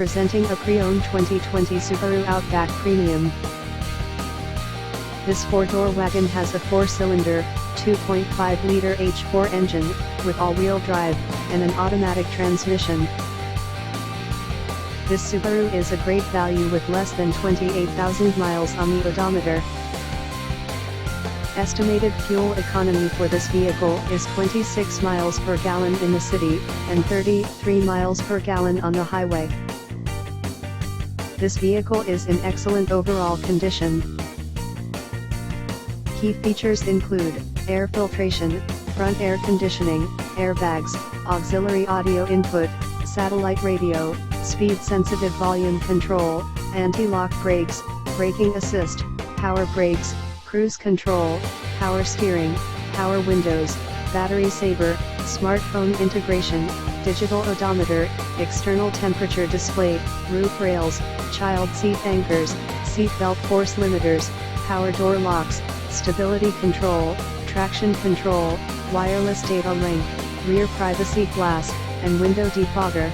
Presenting a pre-owned 2020 Subaru Outback Premium. This four-door wagon has a four-cylinder, 2.5-liter H4 engine, with all-wheel drive, and an automatic transmission. This Subaru is a great value with less than 28,000 miles on the odometer. Estimated fuel economy for this vehicle is 26 miles per gallon in the city, and 33 miles per gallon on the highway. This vehicle is in excellent overall condition. Key features include air filtration, front air conditioning, airbags, auxiliary audio input, satellite radio, speed-sensitive volume control, anti-lock brakes, braking assist, power brakes, cruise control, power steering, power windows, battery saver, smartphone integration, digital odometer, external temperature display, roof rails, child seat anchors, seat belt force limiters, power door locks, stability control, traction control, wireless data link, rear privacy glass, and window defogger.